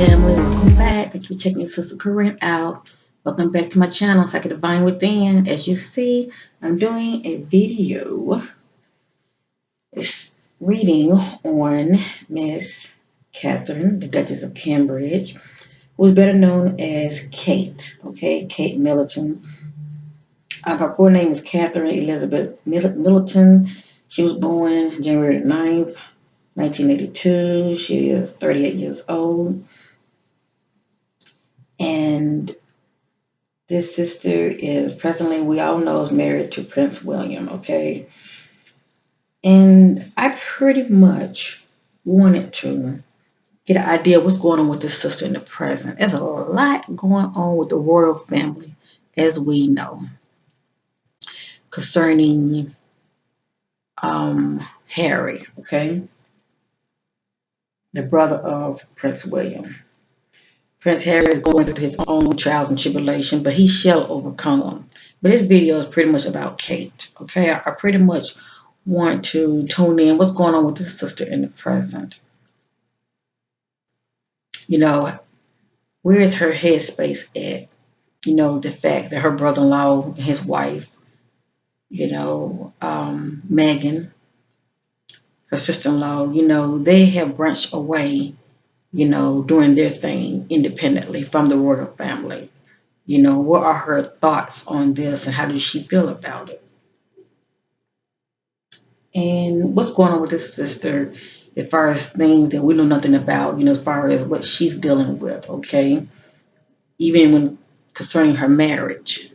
family, welcome back. Thank you for checking your sister Corinne out. Welcome back to my channel, Psychic Divine Within. As you see, I'm doing a video. It's reading on Miss Catherine, the Duchess of Cambridge, who is better known as Kate. Okay, Kate Middleton. Her full name is Catherine Elizabeth Middleton. She was born January 9th, 1982. She is 38 years old. And this sister is presently, we all know, is married to Prince William, okay? And I pretty much wanted to get an idea of what's going on with this sister in the present. There's a lot going on with the royal family, as we know, concerning Harry, okay? The brother of Prince William. Prince Harry is going through his own trials and tribulation, but he shall overcome them. But this video is pretty much about Kate, okay? I pretty much want to tune in what's going on with this sister in the present. You know, where is her headspace at? You know, the fact that her brother-in-law and his wife, Megan, her sister-in-law, they have branched away, doing their thing independently from the royal family. What are her thoughts on this and how does she feel about it? And what's going on with this sister as far as things that we know nothing about, as far as what she's dealing with, okay? Even when concerning her marriage.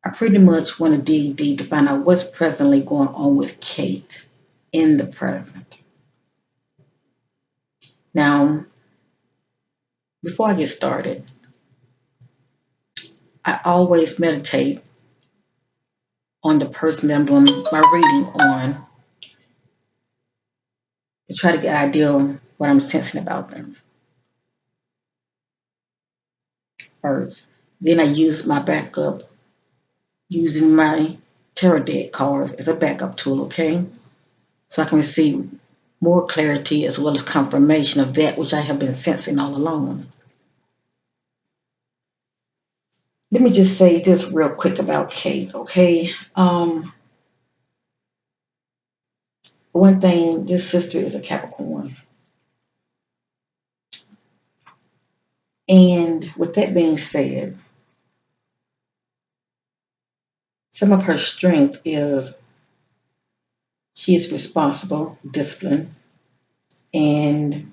I pretty much want to dig deep to find out what's presently going on with Kate in the present. Now, before I get started, I always meditate on the person that I'm doing my reading on to try to get an idea of what I'm sensing about them first. Then I use my backup using my tarot deck cards as a backup tool, okay? So I can receive more clarity as well as confirmation of that which I have been sensing all along. Let me just say this real quick about Kate, okay? One thing, this sister is a Capricorn. And with that being said, some of her strength is she is responsible, disciplined, and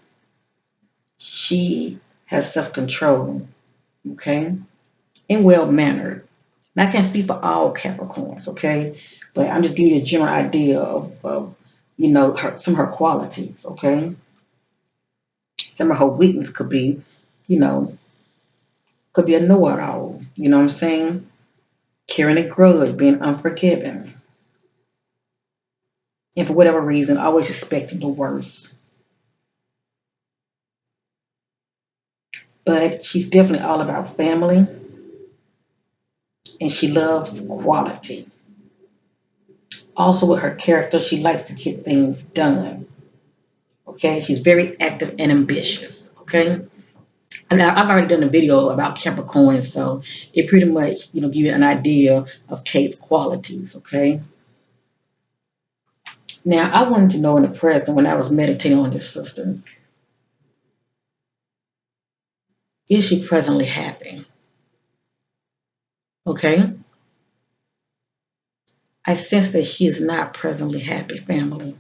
she has self-control, okay, and well-mannered. And I can't speak for all Capricorns, okay, but I'm just giving you a general idea of some of her qualities, okay. Some of her weakness could be, you know, could be a know-it-all, you know what I'm saying? Carrying a grudge, being unforgiving, and for whatever reason, always expecting the worst. But she's definitely all about family, and she loves quality. Also, with her character, she likes to get things done. Okay, she's very active and ambitious. Okay, and I've already done a video about Capricorn, so it pretty much give you an idea of Kate's qualities. Okay, now I wanted to know in the present when I was meditating on this sister, is she presently happy? Okay, I sense that she is not presently happy, family.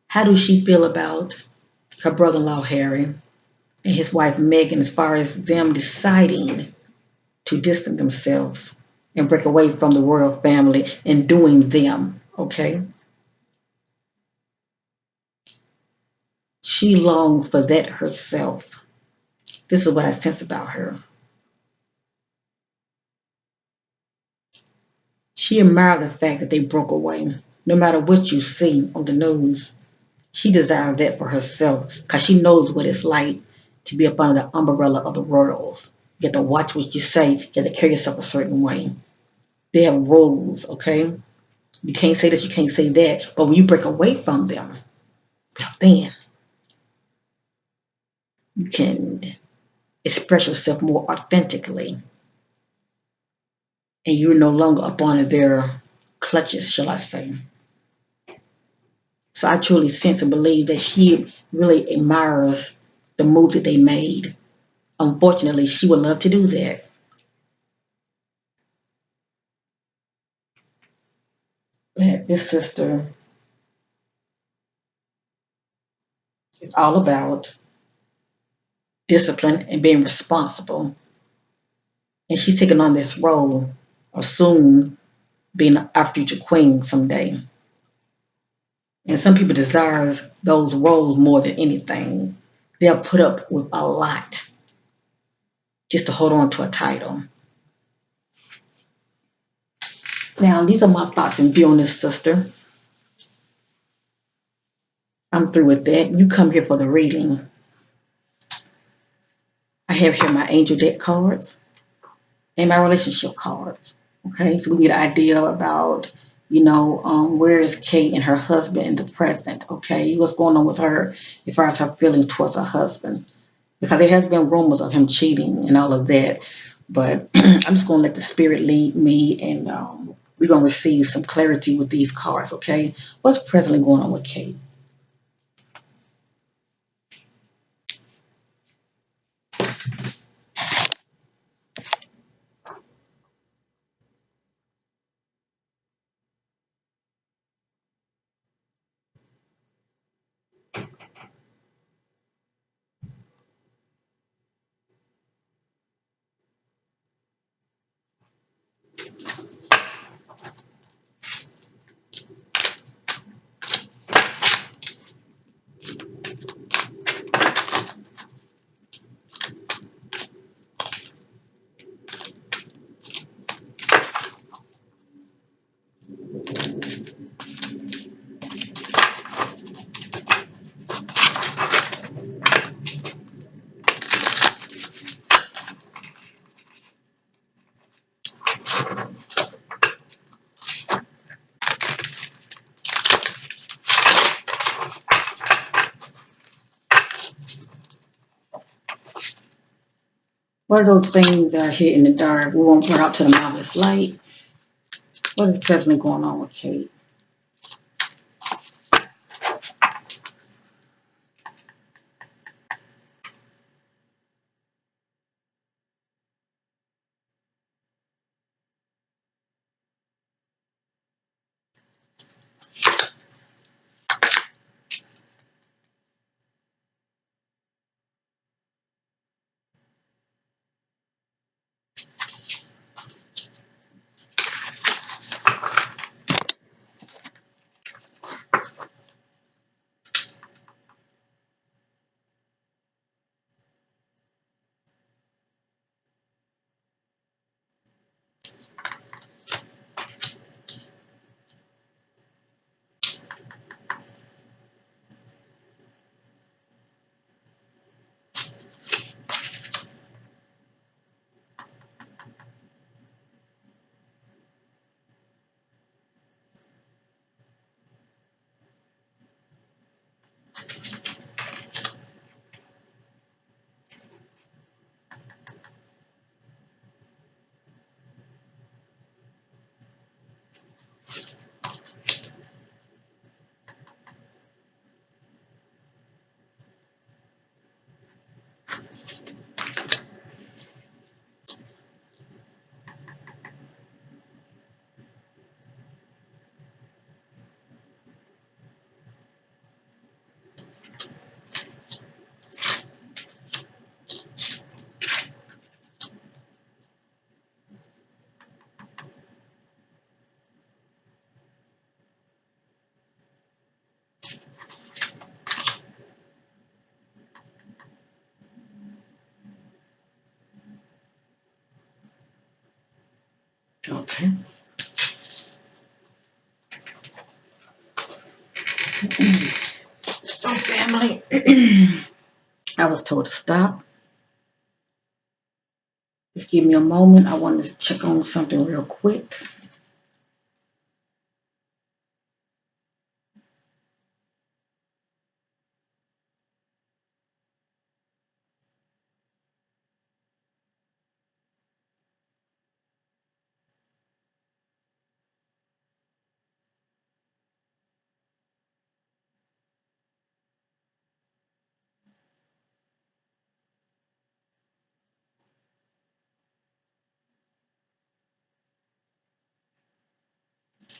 How does she feel about her brother-in-law Harry and his wife Megan as far as them deciding to distance themselves and break away from the royal family and doing them, okay? She longs for that herself. This is what I sense about her. She admired the fact that they broke away. No matter what you see on the news, she desires that for herself because she knows what it's like to be up under the umbrella of the royals. You have to watch what you say. You have to carry yourself a certain way. They have rules, okay? You can't say this, you can't say that. But when you break away from them, well, then you can express yourself more authentically, and you're no longer up on their clutches, shall I say. So I truly sense and believe that she really admires the move that they made. Unfortunately, she would love to do that. But this sister is all about discipline and being responsible. And she's taking on this role of soon being our future queen someday. And some people desire those roles more than anything. They'll put up with a lot just to hold on to a title. Now, these are my thoughts and view on this sister. I'm through with that. You come here for the reading. I have here my angel deck cards and my relationship cards. Okay, so we get an idea about, where is Kate and her husband in the present. Okay, what's going on with her as far as her feelings towards her husband. Because there has been rumors of him cheating and all of that. But I'm just going to let the spirit lead me, and we're going to receive some clarity with these cards, okay? What's presently going on with Kate? What are those things that are here in the dark? We won't put out to the marvelous light. What is presently going on with Kate? Okay. So, family, I was told to stop. Just give me a moment. I wanted to check on something real quick.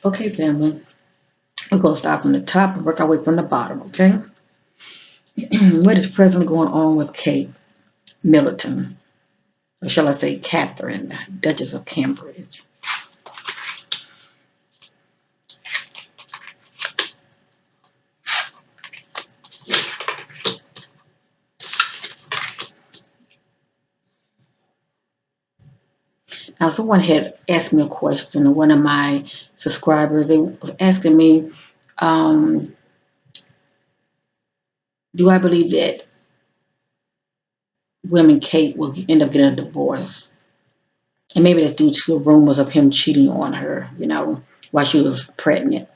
Okay, family. We're going to start from the top and work our way from the bottom, okay? What is presently going on with Kate Middleton? Or shall I say Catherine, Duchess of Cambridge? Now, someone had asked me a question, one of my subscribers, they was asking me, um, do I believe that William Kate will end up getting a divorce? And maybe that's due to rumors of him cheating on her, while she was pregnant.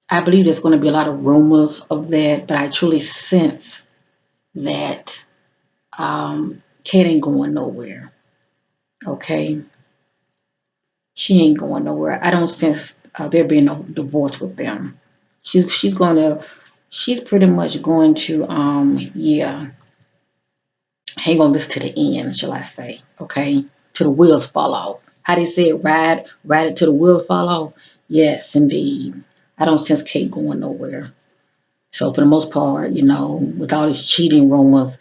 I believe there's going to be a lot of rumors of that, but I truly sense that Kate ain't going nowhere. Okay, she ain't going nowhere. I don't sense there being no divorce with them. She's gonna she's pretty much going to yeah, hang on this to the end, shall I say? Okay, to the wheels fall off. How they say it, ride it till the wheels fall off. Yes, indeed. I don't sense Kate going nowhere. So for the most part, with all these cheating rumors,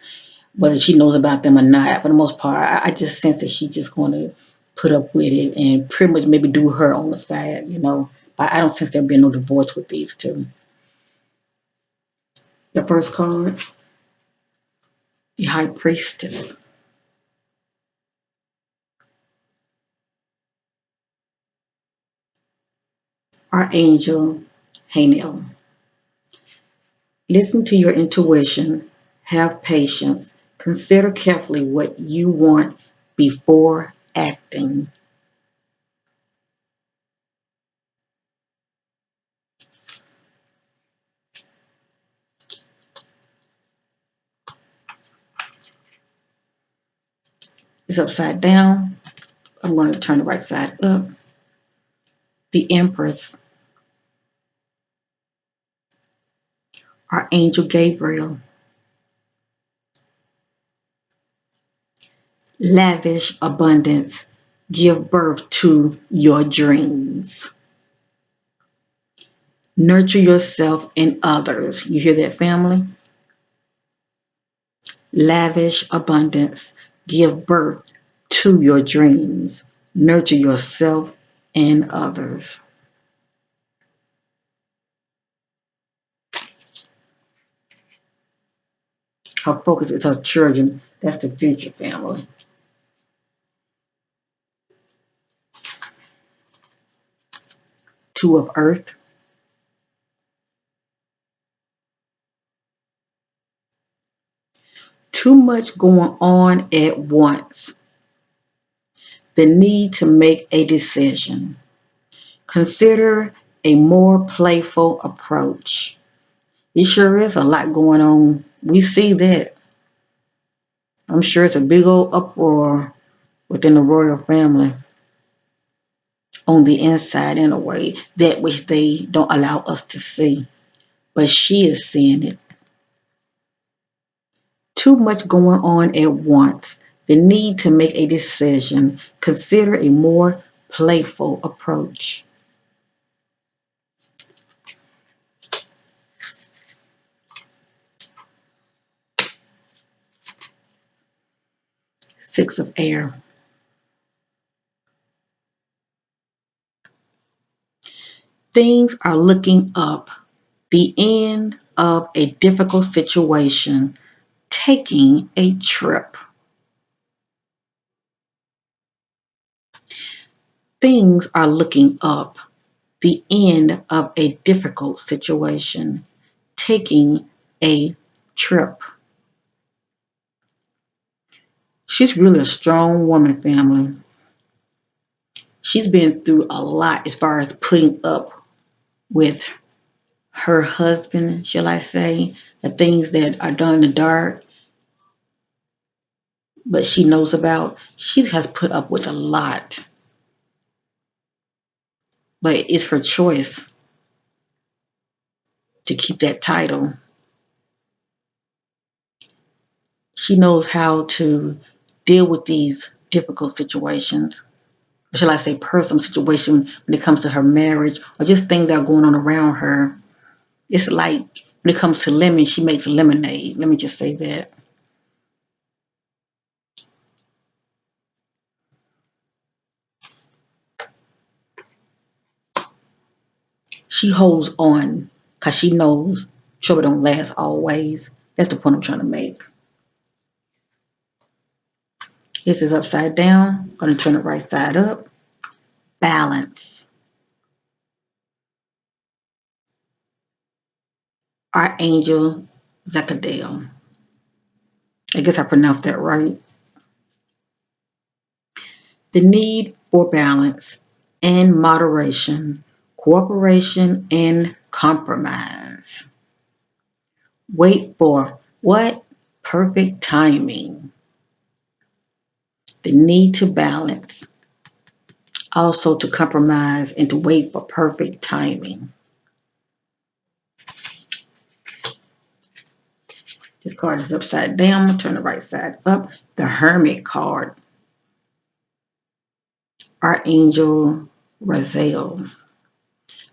whether she knows about them or not, for the most part, I just sense that she's just going to put up with it and pretty much maybe do her on the side. But I don't think there'll be no divorce with these two. The first card, the High Priestess. Archangel Haniel. Listen to your intuition. Have patience. Consider carefully what you want before acting. It's upside down. I'm going to turn the right side up. The Empress. Archangel Gabriel. Lavish abundance. Give birth to your dreams. Nurture yourself and others. You hear that, family? Lavish abundance. Give birth to your dreams. Nurture yourself and others. Her focus is her children. That's the future, family. Two of Earth. Too much going on at once. The need to make a decision. Consider a more playful approach. It sure is a lot going on. We see that. I'm sure it's a big old uproar within the royal family on the inside in a way that which they don't allow us to see. But she is seeing it. Too much going on at once. The need to make a decision. Consider a more playful approach. Six of Air. Things are looking up. The end of a difficult situation. Taking a trip. Things are looking up. The end of a difficult situation. Taking a trip. She's really a strong woman, family. She's been through a lot as far as putting up with her husband, shall I say, the things that are done in the dark, but she knows about. She has put up with a lot, but it's her choice to keep that title. She knows how to deal with these difficult situations. or shall I say personal situation when it comes to her marriage or just things that are going on around her. It's like when it comes to lemon, she makes lemonade. Let me just say that. She holds on because she knows trouble don't last always. That's the point I'm trying to make. This is upside down. Going to turn it right side up. Balance. Archangel Zekadel. I guess I pronounced that right. The need for balance and moderation, cooperation and compromise. Wait for what? Perfect timing. The need to balance, also to compromise and to wait for perfect timing. This card is upside down. Turn the right side up. The Hermit card. Archangel Raziel.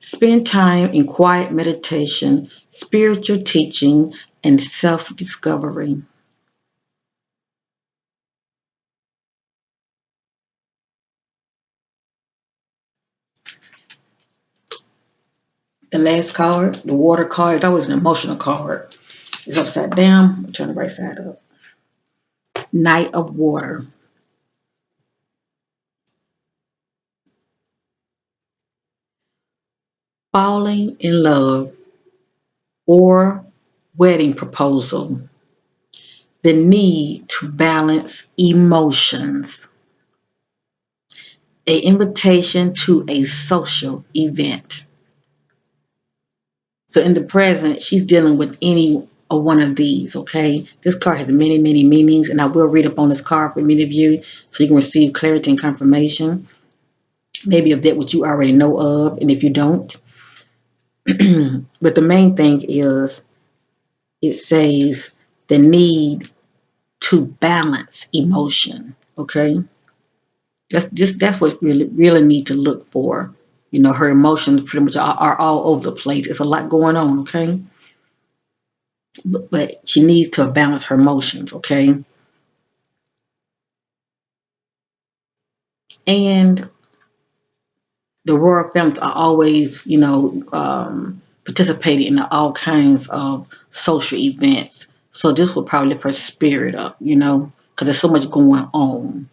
Spend time in quiet meditation, spiritual teaching, and self discovery. The last card, the water card, is always an emotional card. It's upside down. Turn the right side up. Knight of Water. Falling in love or wedding proposal. The need to balance emotions. An invitation to a social event. So in the present, she's dealing with any of one of these, okay? This card has many, many meanings, and I will read up on this card for many of you so you can receive clarity and confirmation, maybe of that which you already know of, and if you don't. But the main thing is it says the need to balance emotion, okay? That's what really need to look for. You know, her emotions pretty much are all over the place. It's a lot going on, okay? But she needs to balance her emotions, okay? And the royal family are always, participating in all kinds of social events. So this will probably lift her spirit up, because there's so much going on.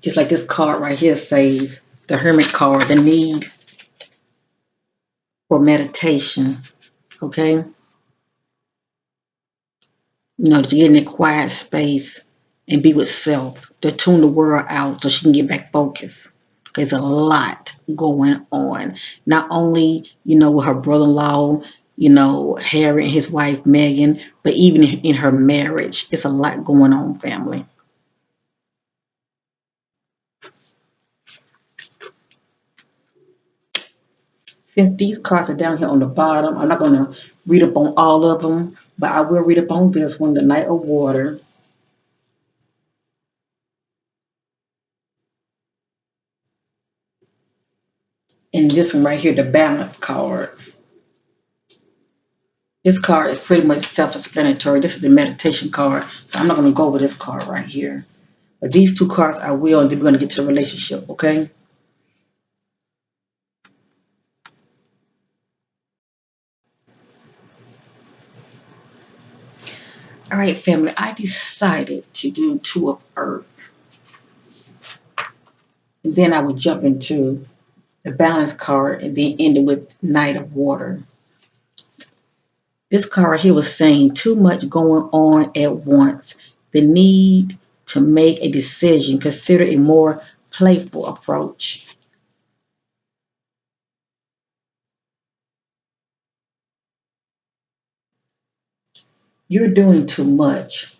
Just like this card right here says, the Hermit card, the need for meditation, okay? To get in a quiet space and be with self, to tune the world out so she can get back focused. There's a lot going on. Not only, with her brother-in-law, Harry and his wife Megan, but even in her marriage, it's a lot going on, family. Since these cards are down here on the bottom, I'm not going to read up on all of them, but I will read up on this one, the Knight of Water. And this one right here, the Balance card. This card is pretty much self-explanatory. This is the meditation card, so I'm not going to go over this card right here. But these two cards I will, and then we're going to get to the relationship, okay? All right, family, I decided to do Two of Earth. And then I would jump into the Balance card and then end it with Knight of Water. This card right here was saying too much going on at once. The need to make a decision. Consider a more playful approach. You're doing too much.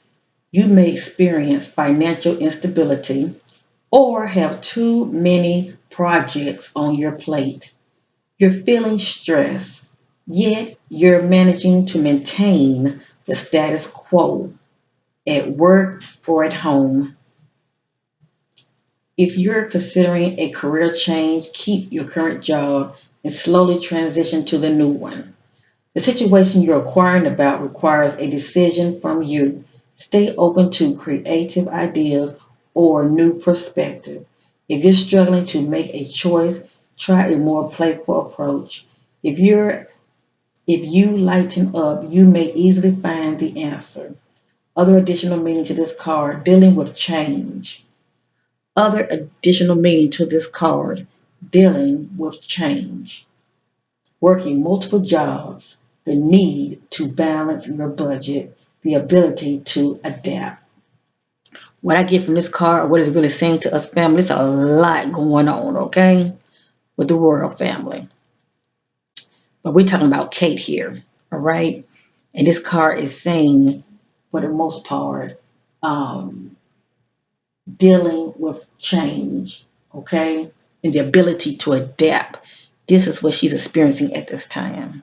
You may experience financial instability or have too many projects on your plate. You're feeling stressed, yet you're managing to maintain the status quo at work or at home. If you're considering a career change, keep your current job and slowly transition to the new one. The situation you're inquiring about requires a decision from you. Stay open to creative ideas or new perspective. If you're struggling to make a choice, try a more playful approach. If you're if you lighten up, you may easily find the answer. Other additional meaning to this card, dealing with change. Other additional meaning to this card, dealing with change. Working multiple jobs, the need to balance your budget, the ability to adapt. What I get from this card, what it's really saying to us family, there's a lot going on, okay, with the royal family. But we're talking about Kate here, all right? And this card is saying, for the most part, um, dealing with change, okay, and the ability to adapt. This is what she's experiencing at this time.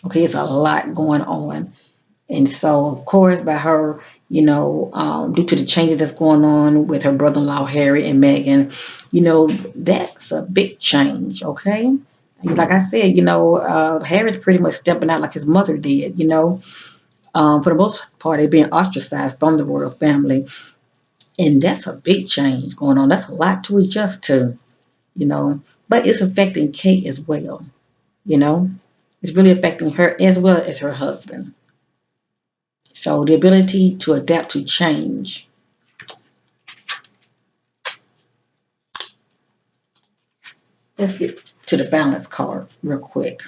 Okay, it's a lot going on. And so, of course, by her, due to the changes that's going on with her brother-in-law Harry and Meghan, that's a big change. Okay, like I said, Harry's pretty much stepping out like his mother did. For the most part, they're being ostracized from the royal family, and that's a big change going on. That's a lot to adjust to. You know, but it's affecting Kate as well. You know, it's really affecting her as well as her husband. So the ability to adapt to change. Let's get to the balance card real quick.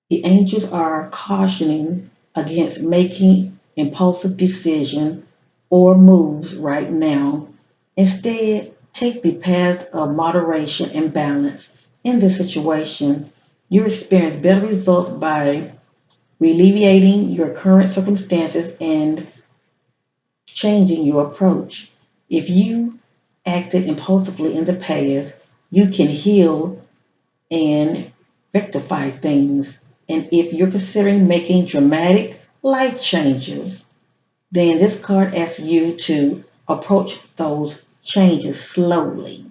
The angels are cautioning against making impulsive decisions or moves right now. Instead, take the path of moderation and balance. In this situation, you experience better results by alleviating your current circumstances and changing your approach. If you acted impulsively in the past, you can heal and rectify things. And if you're considering making dramatic life changes, then this card asks you to approach those changes slowly.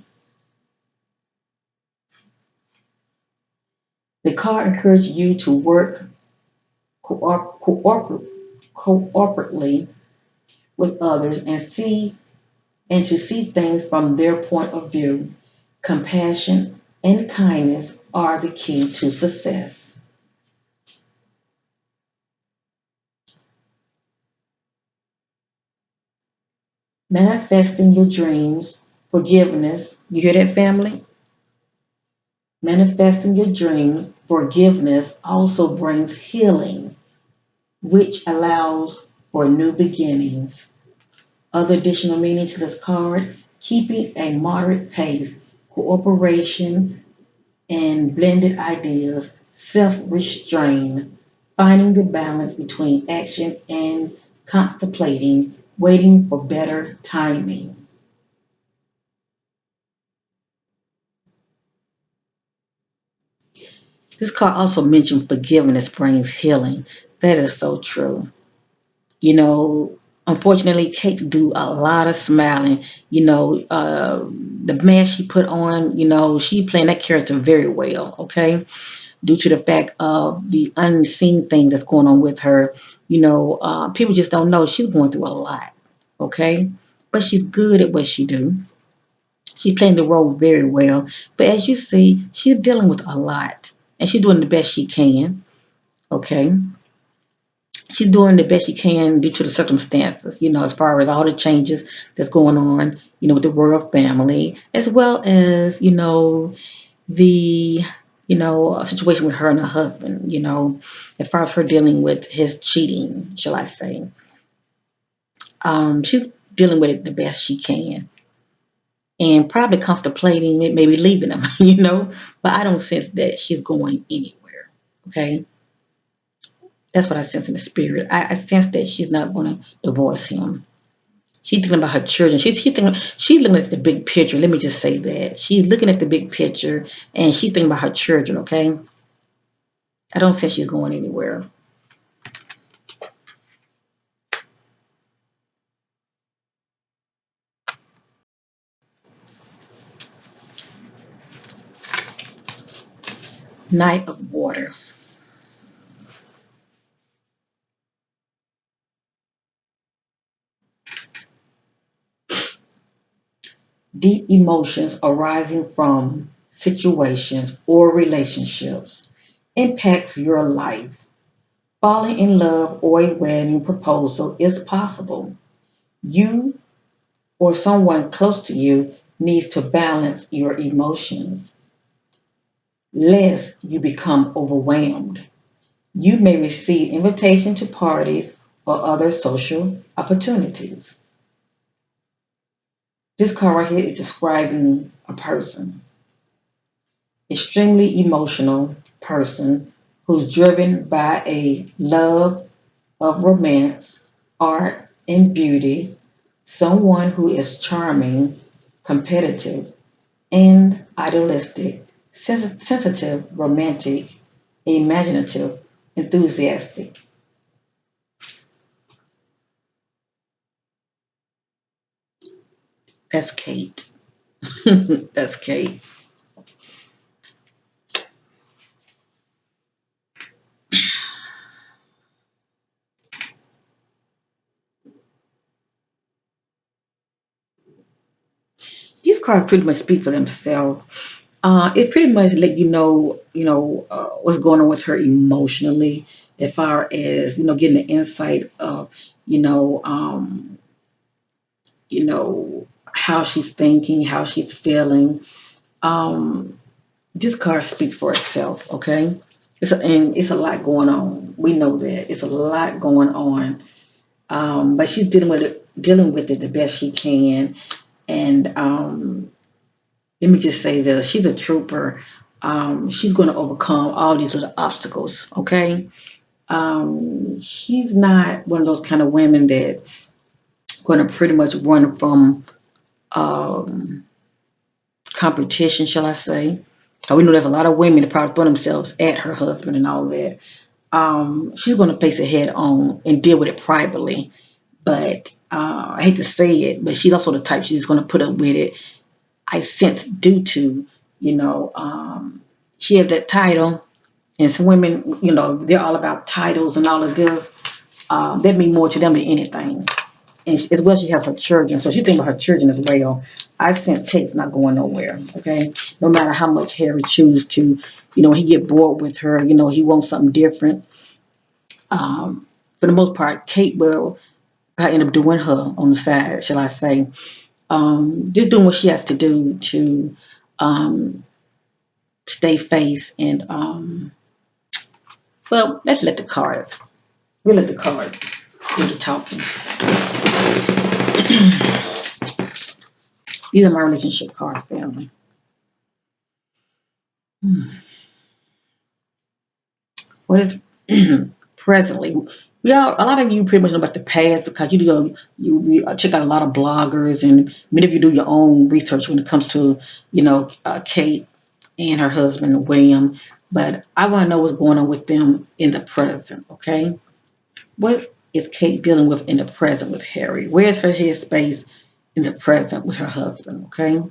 The card encourages you to work cooperatively with others and to see things from their point of view. Compassion and kindness are the key to success. Manifesting your dreams, forgiveness. You hear that, family? Manifesting your dreams, forgiveness also brings healing, which allows for new beginnings. Other additional meaning to this card, keeping a moderate pace, cooperation, and blended ideas, self restraint, finding the balance between action and contemplating, waiting for better timing. This card also mentioned forgiveness brings healing. That is so true. You know, Unfortunately, Kate do a lot of smiling. The mask she put on, she playing that character very well, okay? Due to the fact of the unseen things that's going on with her. People just don't know she's going through a lot, okay? But she's good at what she do. She's playing the role very well. But as you see, she's dealing with a lot, and she's doing the best she can, okay? She's doing the best she can due to the circumstances, as far as all the changes that's going on, with the royal family, as well as, the situation with her and her husband, as far as her dealing with his cheating, shall I say. She's dealing with it the best she can and probably contemplating maybe leaving him, but I don't sense that she's going anywhere. Okay. That's what I sense in the spirit. I sense that she's not going to divorce him. She's thinking about her children. She's looking at the big picture. Let me just say that she's looking at the big picture, and she's thinking about her children. Okay, I don't sense she's going anywhere. Knight of Water. Deep emotions arising from situations or relationships impacts your life. Falling in love or a wedding proposal is possible. You or someone close to you needs to balance your emotions, lest you become overwhelmed. You may receive invitation to parties or other social opportunities. This card right here is describing a person, extremely emotional person who's driven by a love of romance, art, and beauty, someone who is charming, competitive, and idealistic, sensitive, romantic, imaginative, enthusiastic. That's Kate. That's Kate. These cards pretty much speak for themselves. It pretty much let what's going on with her emotionally, as far as getting the insight of, you know, um, how she's thinking, how she's feeling. Um, this card speaks for itself. Okay, and it's a lot going on. We know that it's a lot going on, but she's dealing with it the best she can, and let me just say this: she's a trooper. She's going to overcome all these little obstacles. Okay. She's not one of those kind of women that going to pretty much run from um, competition, shall I say? We know there's a lot of women that probably throw themselves at her husband and all that. She's going to face it head on and deal with it privately. But I hate to say it, but she's also the type she's going to put up with it. I sense due to, you know, she has that title, and some women, they're all about titles and all of this. That means more to them than anything. And as well, she has her children, so she thinks about her children as well. I sense Kate's not going nowhere. Okay, no matter how much Harry chooses to, he get bored with her. He wants something different. For the most part, Kate will end up doing her on the side, shall I say? Just doing what she has to do to um, stay face and well, let's let the cards. We'll let the cards do the talking. These are my relationship cards, family. What is presently? Yeah, a lot of you pretty much know about the past because you check out a lot of bloggers and many of you do your own research when it comes to Kate and her husband William. But I want to know what's going on with them in the present. Okay, what is Kate dealing with in the present with Harry? Where's her headspace in the present with her husband? Okay.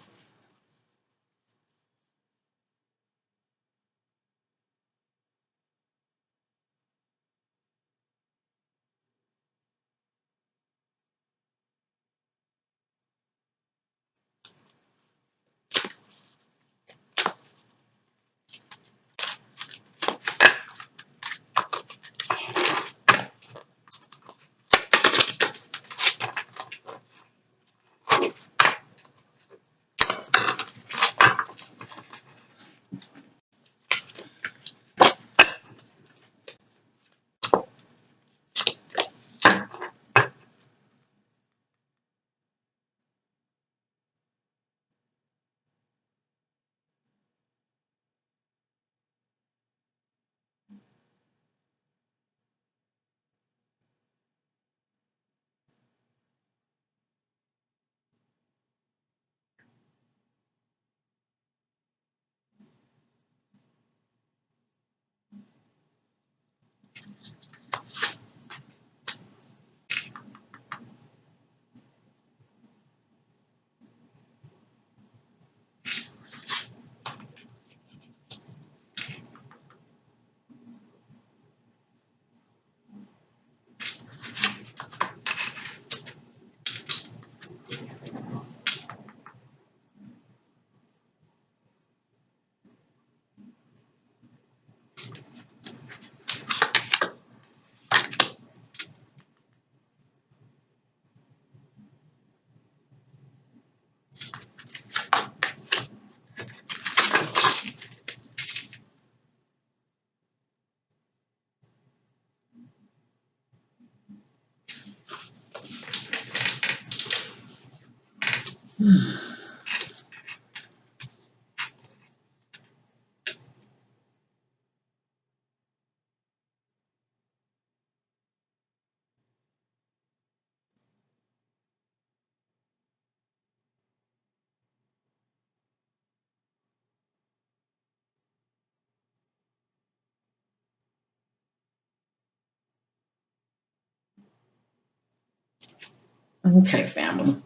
Okay, family.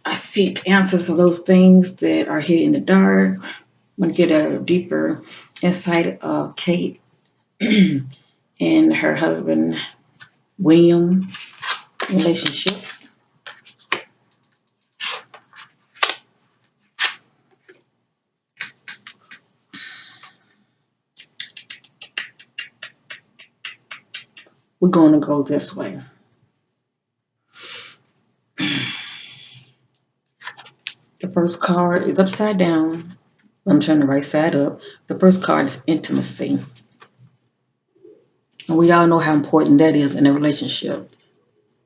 I seek answers to those things that are hid in the dark. I want to get a deeper insight of Kate and her husband William relationship. We're going to go this way. The first card is upside down. I'm turning the right side up. The first card is intimacy. And we all know how important that is in a relationship.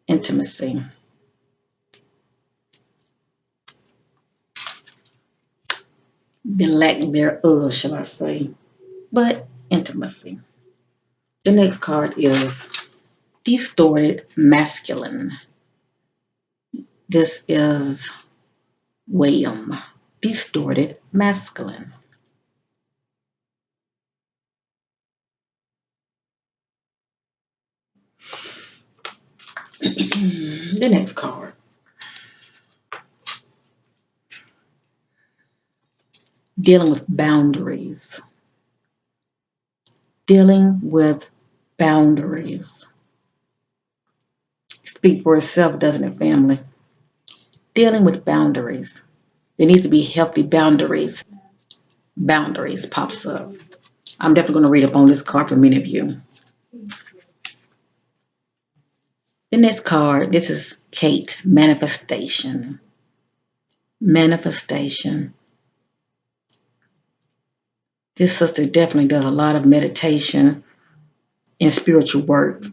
Intimacy. The lack thereof, shall I say. But intimacy. The next card is distorted masculine. This is William. Distorted masculine. The next card. Dealing with boundaries. Dealing with boundaries. Speak for itself, doesn't it, family? Dealing with boundaries. There needs to be healthy boundaries. Boundaries pops up. I'm definitely going to read up on this card for many of you. The next card, this is Kate, manifestation. Manifestation. This sister definitely does a lot of meditation and spiritual work.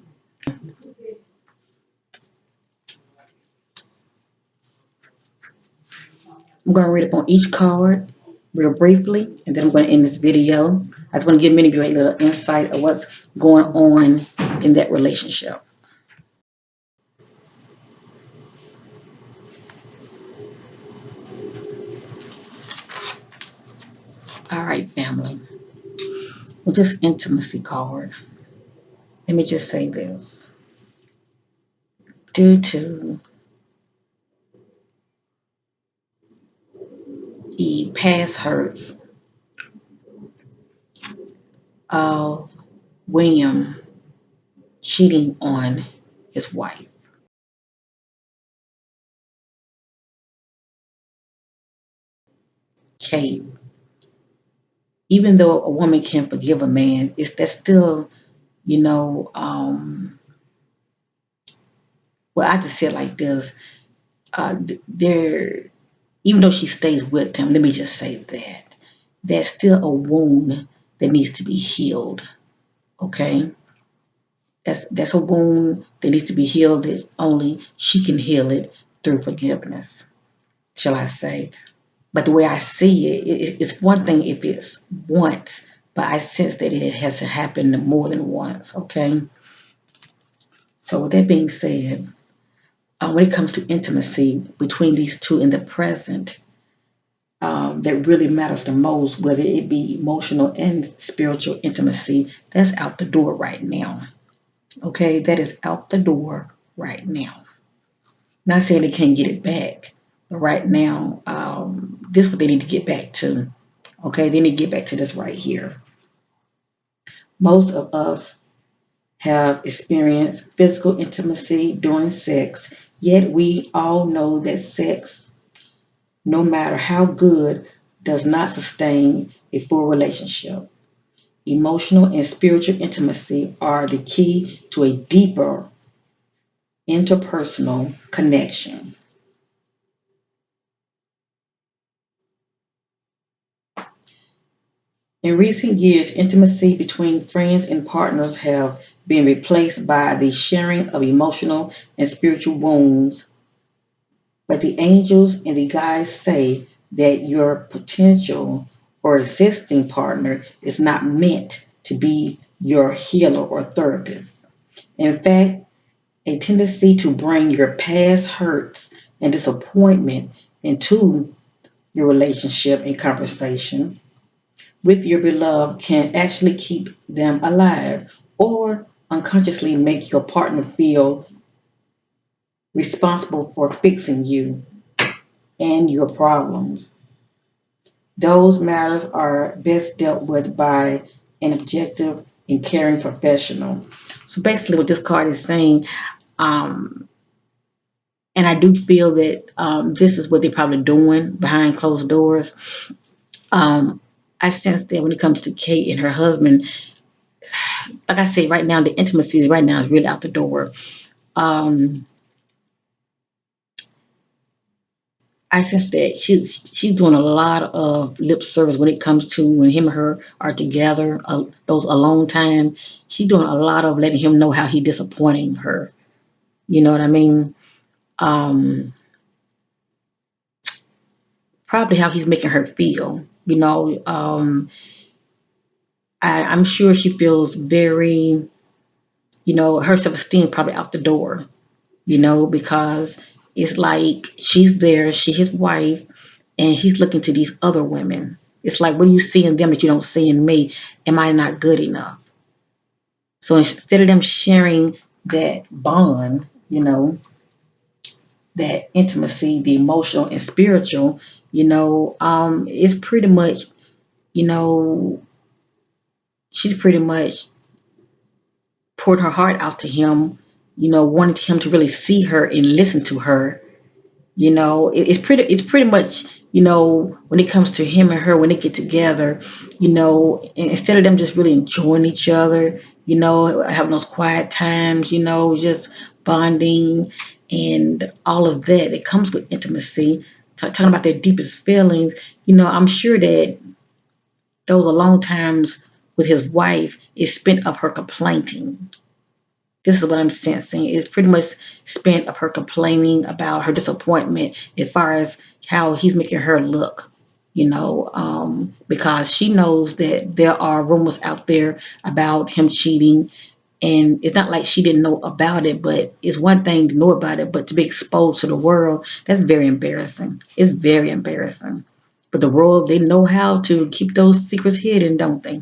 I'm going to read up on each card real briefly, and then I'm going to end this video. I just want to give many of you a little insight of what's going on in that relationship. All right, family. With this intimacy card, let me just say this. Due to the past hurts of William cheating on his wife, Kate, even though a woman can forgive a man, it's that still, you know, well, I just say it like this. There, even though she stays with him, let me just say that there's still a wound that needs to be healed. Okay, that's a wound that needs to be healed. That only she can heal it through forgiveness, shall I say? But the way I see it's one thing if it's once, but I sense that it has happened more than once. Okay, so with that being said, when it comes to intimacy between these two in the present, that really matters the most, whether it be emotional and spiritual intimacy, that's out the door right now. Okay, that is out the door right now. Not saying they can't get it back, but right now, this is what they need to get back to. Okay, they need to get back to this right here. Most of us have experienced physical intimacy during sex, yet we all know that sex, no matter how good, does not sustain a full relationship. Emotional and spiritual intimacy are the key to a deeper interpersonal connection. In recent years, intimacy between friends and partners have been replaced by the sharing of emotional and spiritual wounds But the angels and the guides say that your potential or existing partner is not meant to be your healer or therapist. In fact, a tendency to bring your past hurts and disappointment into your relationship and conversation with your beloved can actually keep them alive or unconsciously make your partner feel responsible for fixing you and your problems. Those matters are best dealt with by an objective and caring professional. So basically, what this card is saying, um, and I do feel that this is what they're probably doing behind closed doors. Um, I sense that when it comes to Kate and her husband, like I say, right now the intimacy right now is really out the door. Um, I sense that she's doing a lot of lip service when it comes to when him and her are together, those alone time. She's doing a lot of letting him know how he disappointing her. You know what I mean? Um, Probably how he's making her feel. I'm sure she feels very, her self esteem probably out the door. Because it's like she's there, she his wife, and he's looking to these other women. It's like, what do you see in them that you don't see in me? Am I not good enough? So instead of them sharing that bond, that intimacy, the emotional and spiritual, it's pretty much, you know, she's pretty much poured her heart out to him, wanting him to really see her and listen to her. It's pretty much, when it comes to him and her, when they get together, instead of them just really enjoying each other, having those quiet times, just bonding and all of that that comes with intimacy, talking about their deepest feelings. I'm sure that those alone times with his wife is spent of her complaining. This is what I'm sensing. It's pretty much spent of her complaining about her disappointment as far as how he's making her look, because she knows that there are rumors out there about him cheating. And it's not like she didn't know about it, but it's one thing to know about it, but to be exposed to the world, that's very embarrassing. It's very embarrassing. But the world, they know how to keep those secrets hidden, don't they?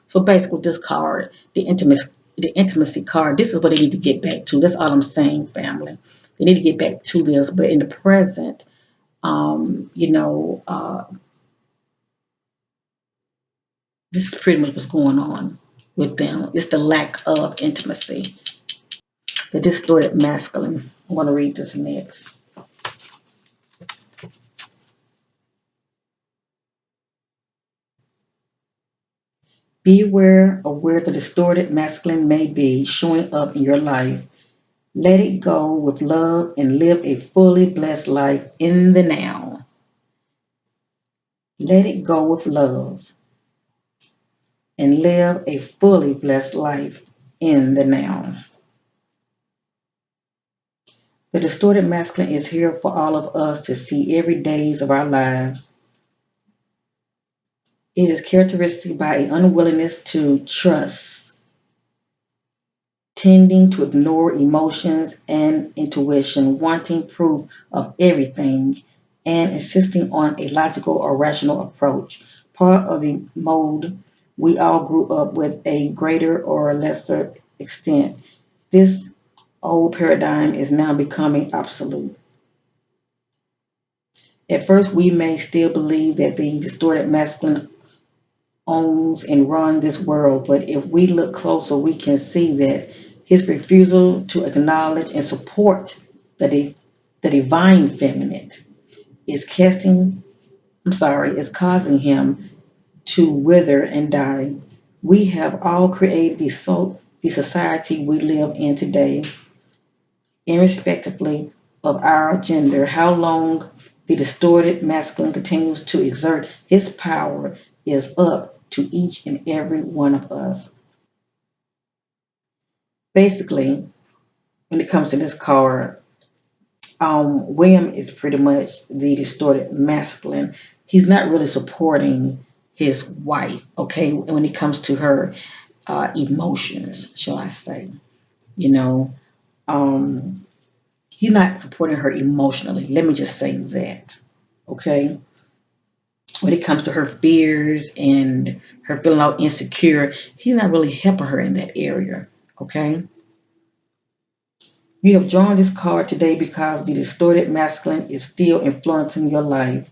So basically, with this card, the intimacy card, this is what they need to get back to. That's all I'm saying, family. They need to get back to this, but in the present, this is pretty much what's going on with them. It's the lack of intimacy, the distorted masculine. I want to read this next. Be aware of where the distorted masculine may be showing up in your life. Let it go with love and live a fully blessed life in the now. Let it go with love and live a fully blessed life in the now. The distorted masculine is here for all of us to see every days of our lives. It is characteristic by an unwillingness to trust, tending to ignore emotions and intuition, wanting proof of everything, and insisting on a logical or rational approach. Part of the mode we all grew up with a greater or lesser extent. This old paradigm is now becoming obsolete. At first, we may still believe that the distorted masculine owns and runs this world, but if we look closer, we can see that his refusal to acknowledge and support the divine feminine is is causing him to wither and die. We have all created the society we live in today, irrespectively of our gender. How long the distorted masculine continues to exert his power is up to each and every one of us. Basically, when it comes to this card, William is pretty much the distorted masculine. He's not really supporting his wife, okay, when it comes to her emotions, shall I say. You know, um, he's not supporting her emotionally. Let me just say that, okay? When it comes to her fears and her feeling all insecure, he's not really helping her in that area, okay? You have drawn this card today because the distorted masculine is still influencing your life.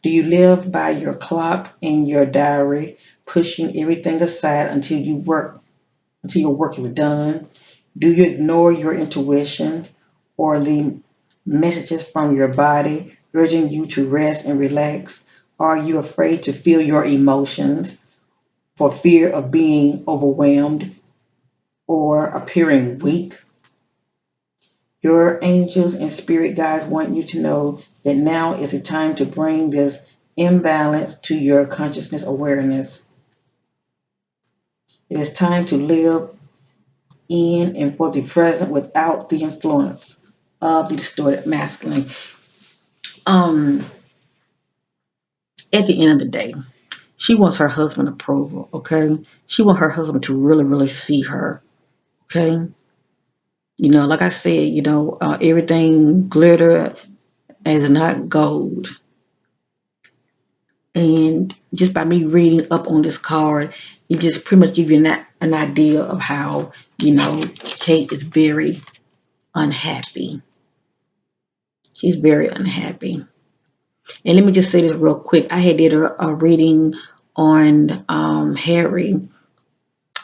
Do you live by your clock and your diary, pushing everything aside until your work is done? Do you ignore your intuition or the messages from your body urging you to rest and relax? Are you afraid to feel your emotions for fear of being overwhelmed or appearing weak? Your angels and spirit guides want you to know that now is the time to bring this imbalance to your consciousness awareness. It is time to live in and for the present without the influence of the distorted masculine. Um, at the end of the day, she wants her husband approval, okay? She wants her husband to really, really see her, okay? Like I said, everything glitter is not gold. And just by me reading up on this card, it just pretty much give you an idea of how, Kate is very unhappy. She's very unhappy. And let me just say this real quick. I had did a reading on Harry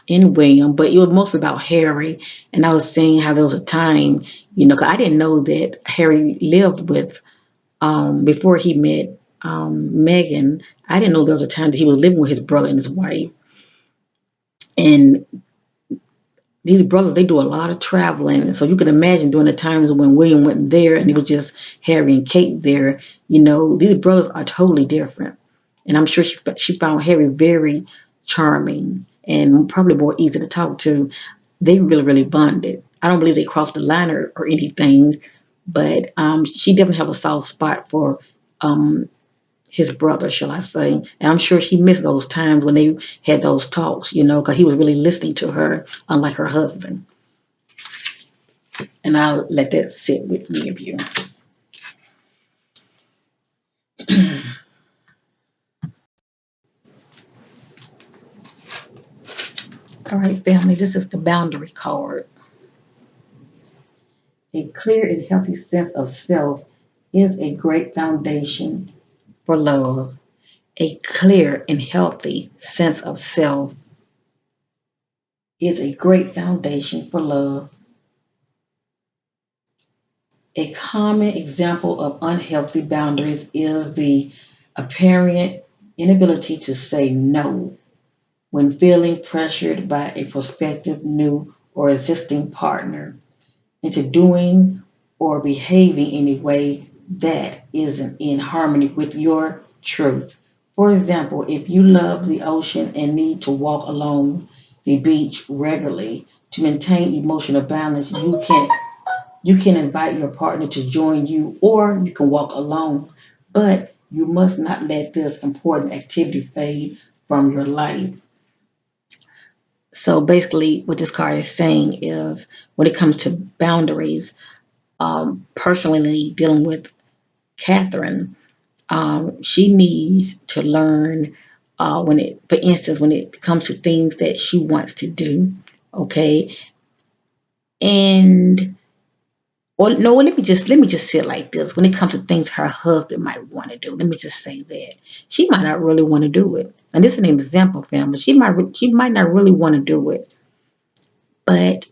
and William, but it was mostly about Harry. And I was saying how there was a time, 'cause I didn't know that Harry lived with, before he met Megan, I didn't know there was a time that he was living with his brother and his wife. And these brothers, they do a lot of traveling. So you can imagine during the times when William went there and it was just Harry and Kate there, these brothers are totally different. And I'm sure she found Harry very charming and probably more easy to talk to. They really, really bonded. I don't believe they crossed the line or anything, but she definitely have a soft spot for um, his brother, shall I say. And I'm sure she missed those times when they had those talks, because he was really listening to her, unlike her husband. And I'll let that sit with me of you. All right, family, this is the boundary card. A clear and healthy sense of self is a great foundation for love. A clear and healthy sense of self is a great foundation for love. A common example of unhealthy boundaries is the apparent inability to say no when feeling pressured by a prospective new or existing partner into doing or behaving in a way that isn't in harmony with your truth. For example, if you love the ocean and need to walk along the beach regularly to maintain emotional balance, you can invite your partner to join you or you can walk alone, but you must not let this important activity fade from your life. So basically, what this card is saying is when it comes to boundaries, personally dealing with Catherine, she needs to learn for instance, when it comes to things that she wants to do, okay, and or no, let me just say it like this. When it comes to things her husband might want to do, let me just say that she might not really want to do it. And this is an example, family. She might not really want to do it, but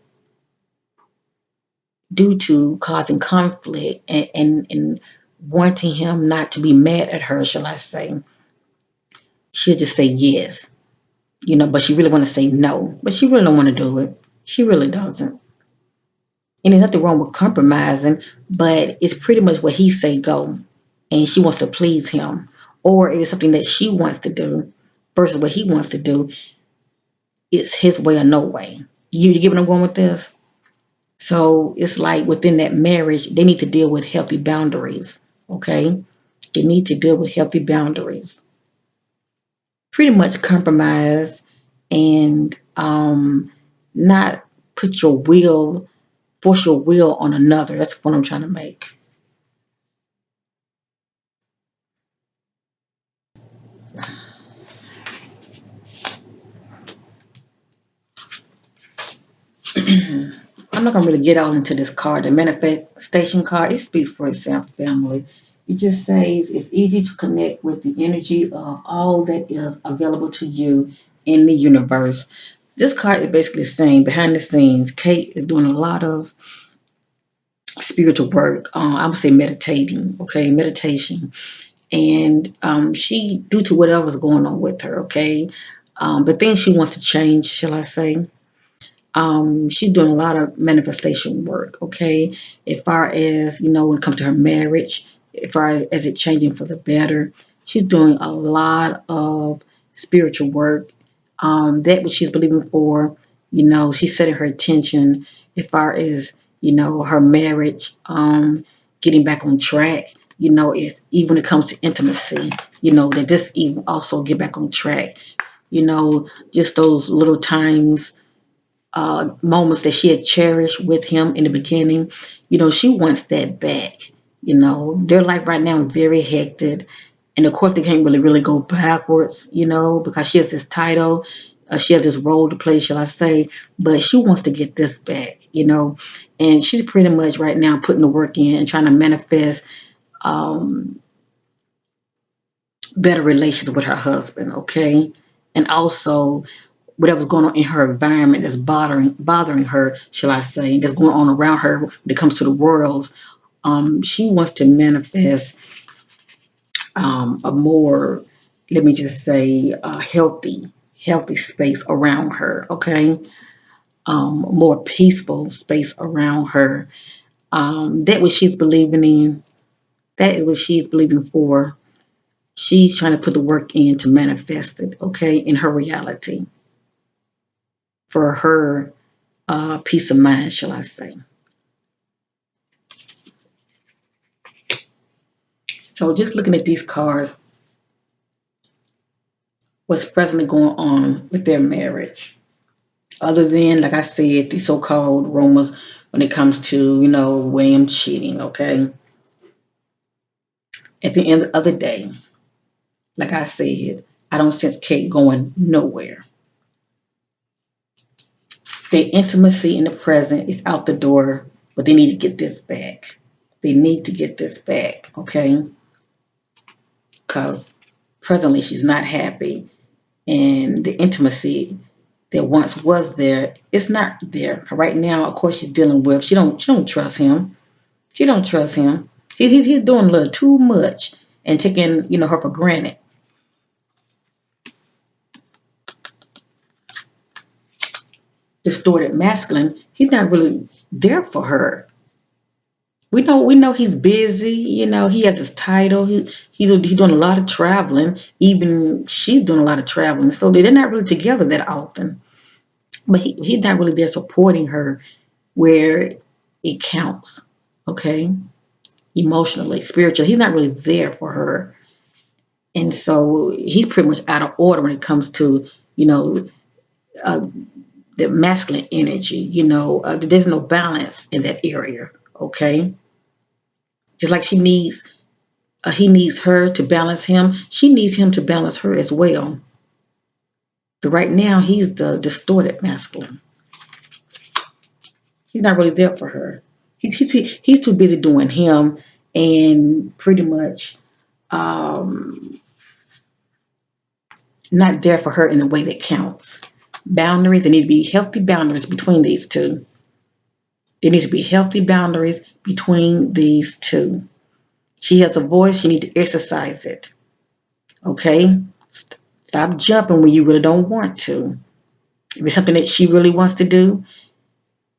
due to causing conflict and wanting him not to be mad at her, shall I say, she'll just say yes, but she really want to say no, but she really don't want to do it. She really doesn't. And there's nothing wrong with compromising, but it's pretty much what he say go, and she wants to please him, or if it's something that she wants to do versus what he wants to do, it's his way or no way. You get what I'm going with this? So it's like within that marriage, they need to deal with healthy boundaries. Okay. They need to deal with healthy boundaries. Pretty much compromise and not put your will, force your will on another. That's what I'm trying to make. I'm not gonna really get out into this card. The manifestation card, it speaks for itself, family. It just says it's easy to connect with the energy of all that is available to you in the universe. This card is basically saying behind the scenes, Kate is doing a lot of spiritual work. I would say meditating, okay, meditation. And she, due to whatever's going on with her, okay, the things she wants to change, shall I say, she's doing a lot of manifestation work, okay? As far as, when it comes to her marriage, as far as it changing for the better, she's doing a lot of spiritual work. That what she's believing for, she's setting her attention as far as, her marriage, getting back on track. It's even when it comes to intimacy, that this even also get back on track. Just those little times moments that she had cherished with him in the beginning. She wants that back. Their life right now is very hectic. And of course, they can't really go backwards, because she has this title, she has this role to play, shall I say. But she wants to get this back. And she's pretty much right now putting the work in and trying to manifest um, better relations with her husband, okay? And also whatever's going on in her environment that's bothering her, shall I say, that's going on around her when it comes to the world. She wants to manifest a more, let me just say, healthy space around her. Okay, more peaceful space around her. That what she's believing in. That is what she's believing for. She's trying to put the work in to manifest it. Okay, in her reality for her peace of mind, shall I say. So just looking at these cards, what's presently going on with their marriage, other than, like I said, the so-called rumors when it comes to, William cheating, okay? At the end of the day, like I said, I don't sense Kate going nowhere. The intimacy in the present is out the door, but they need to get this back. They need to get this back, okay? Because presently she's not happy, and the intimacy that once was there, it's not there right now. Of course, she's dealing with. She don't trust him. She don't trust him. He's doing a little too much and taking her for granted. Distorted masculine. He's not really there for her. We know he's busy. He has his title. He's doing a lot of traveling. Even she's doing a lot of traveling. So they're not really together that often. But he's not really there supporting her where it counts. Okay, emotionally, spiritually, he's not really there for her, and so he's pretty much out of order when it comes to you know uh, the masculine energy. There's no balance in that area. Okay, just like he needs her to balance him. She needs him to balance her as well. But right now, he's the distorted masculine. He's not really there for her. He's too busy doing him and pretty much um, not there for her in the way that counts. Boundaries, there need to be healthy boundaries between these two. There needs to be healthy boundaries between these two. She has a voice, she needs to exercise it. Okay? Stop jumping when you really don't want to. If it's something that she really wants to do,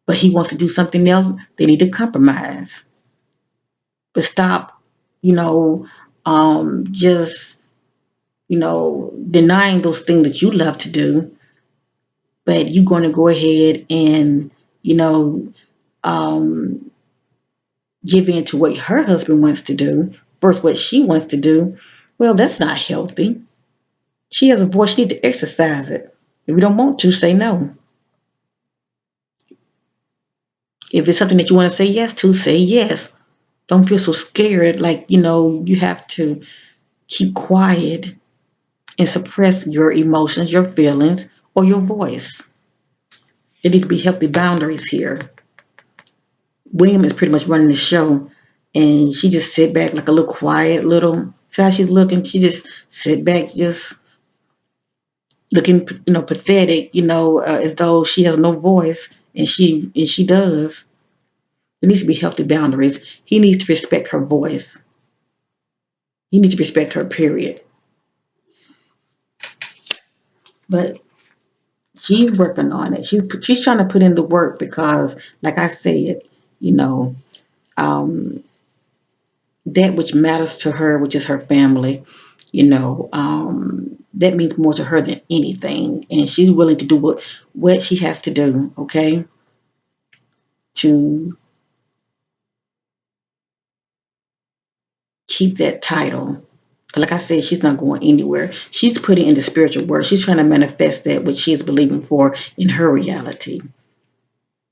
but he wants to do something else, they need to compromise. But stop, you know, just, denying those things that you love to do, but you're going to go ahead and, you know, um, give in to what her husband wants to do versus what she wants to do, well, that's not healthy. She has a voice. She needs to exercise it. If you don't want to, say no. If it's something that you want to say yes to, say yes. Don't feel so scared like, you have to keep quiet and suppress your emotions, your feelings, or your voice. There need to be healthy boundaries here. William is pretty much running the show, and she just sit back like a little quiet little. See how she's looking? She just sit back, just looking, pathetic, as though she has no voice, and she does. There needs to be healthy boundaries. He needs to respect her voice. He needs to respect her. Period. But she's working on it. She's trying to put in the work because, like I said, you know, um, that which matters to her, which is her family, that means more to her than anything, and she's willing to do what she has to do, okay, to keep that title. Like I said, she's not going anywhere. She's putting in the spiritual work. She's trying to manifest that which she is believing for in her reality,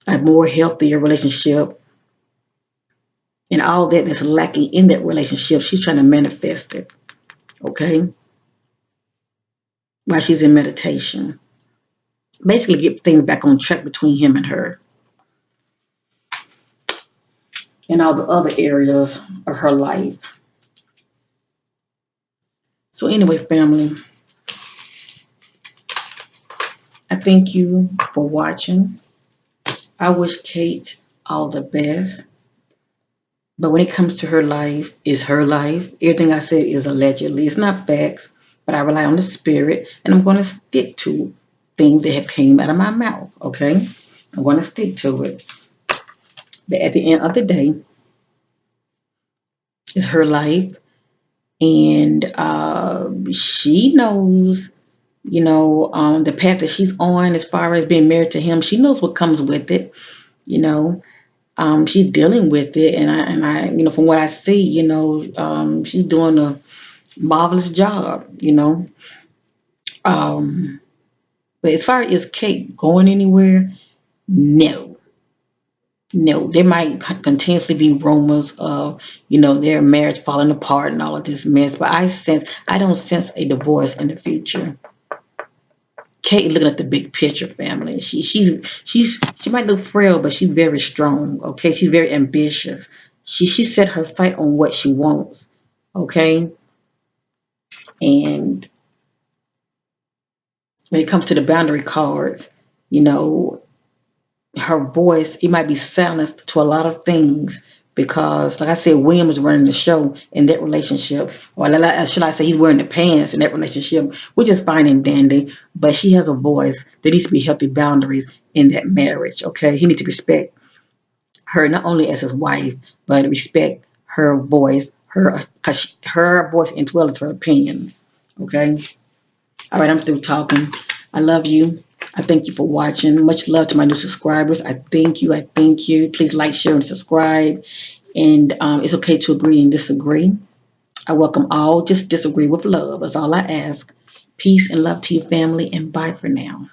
a more healthier relationship, and all that that's lacking in that relationship. She's trying to manifest it, okay, while she's in meditation. Basically, get things back on track between him and her, and all the other areas of her life. So, anyway, family, I thank you for watching. I wish Kate all the best. But when it comes to her life, it's her life. Everything I said is allegedly. It's not facts, but I rely on the spirit, and I'm going to stick to things that have came out of my mouth. Okay, I'm going to stick to it. But at the end of the day, it's her life, and she knows, the path that she's on as far as being married to him. She knows what comes with it. You know, she's dealing with it, and I, from what I see, she's doing a marvelous job. Um, but as far as Kate going anywhere, no, no. There might continuously be rumors of, their marriage falling apart and all of this mess. But I don't sense a divorce in the future. Kate looking at the big picture, family. She might look frail, but she's very strong. Okay, she's very ambitious. She set her sight on what she wants. Okay, and when it comes to the boundary cards, you know, her voice, it might be silenced to a lot of things because, like I said, William is running the show in that relationship, or should I say, he's wearing the pants in that relationship, which is fine and dandy. But she has a voice. There needs to be healthy boundaries in that marriage. Okay, he needs to respect her not only as his wife, but respect her voice, her voice as well as her opinions. Okay. All right, I'm through talking. I love you. I thank you for watching. Much love to my new subscribers. I thank you. I thank you. Please like, share, and subscribe. And it's okay to agree and disagree. I welcome all. Just disagree with love. That's all I ask. Peace and love to your family. And bye for now.